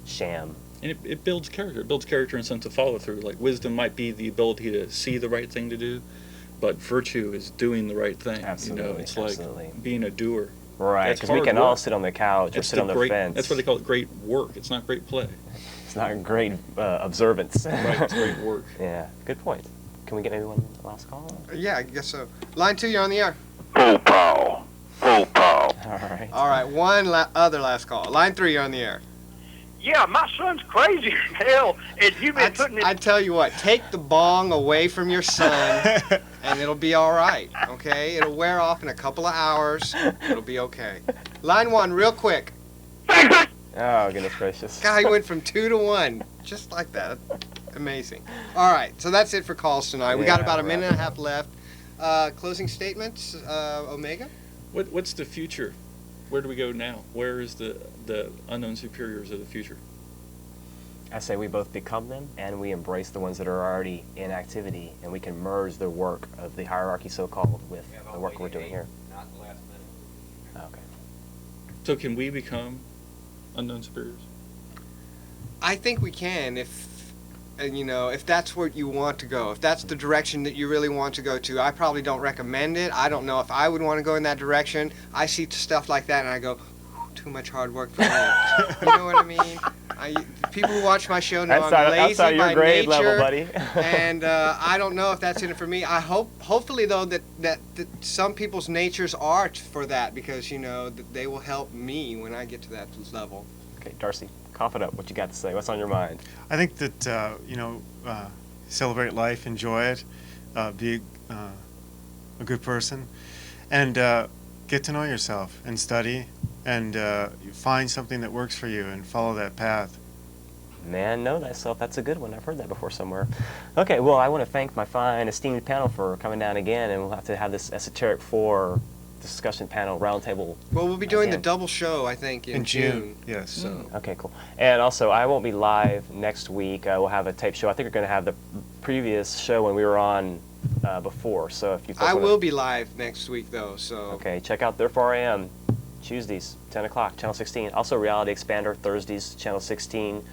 sham. And it builds character. It builds character and sense of follow through. Like wisdom might be the ability to see the right thing to do, but virtue is doing the right thing. Absolutely. You know, it's absolutely. like being a doer. Right, That's because we hard can all work. sit on the couch or That's sit on the great, fence. That's why they call it great work. It's not great play. It's not great observance. Right, it's great work. Yeah, good point. Can we get maybe one last call? Yeah, I guess so. Line 2, you're on the air. Full pow. Full pow. All right. All right, one other last call. Line 3, you're on the air. Yeah, my son's crazy as hell, and you've been putting it. I tell you what, take the bong away from your son, and it'll be all right. Okay, it'll wear off in a couple of hours. It'll be okay. Line 1, real quick. Oh, goodness gracious. God, he went from 2 to 1, just like that. Amazing. All right, so that's it for calls tonight. We got Yeah, about a wrap minute it and a half left. Closing statements, Omega. What's the future? Where do we go now? Where is the unknown superiors of the future? I say we both become them, and we embrace the ones that are already in activity, and we can merge the work of the hierarchy, so-called, with the work we're doing here. Not the last minute. Okay. So can we become unknown superiors? I think we can if that's what you want to go. If that's the direction that you really want to go to. I probably don't recommend it. I don't know if I would want to go in that direction. I see stuff like that and I go, too much hard work for me. You know what I mean? People who watch my show know I'm lazy outside your by grade nature, level, buddy. and I don't know if that's in it for me. I hopefully though that some people's natures are for that, because you know that they will help me when I get to that level. Okay, Darcy, cough it up. What you got to say? What's on your mind? I think that, celebrate life, enjoy it, be a good person, and get to know yourself and study and find something that works for you and follow that path. Man, know thyself. That's a good one. I've heard that before somewhere. Okay, well, I want to thank my fine, esteemed panel for coming down again, and we'll have to have this Esoteric 4 discussion panel roundtable. Well, we'll be doing the again. double show, I think, in June. Yes. So. Okay, cool. And also, I won't be live next week. We'll have a tape show. I think we're going to have the previous show when we were on before. So if you folks I wanna- will be live next week, though. So. Okay, check out There 4 a.m. Tuesdays, 10 o'clock, Channel 16. Also, Reality Expander, Thursdays, Channel 16,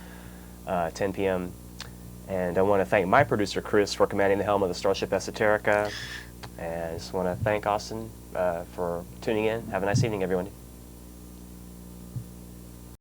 10 p.m. And I want to thank my producer, Chris, for commanding the helm of the Starship Esoterica. And I just want to thank Austin for tuning in. Have a nice evening, everyone.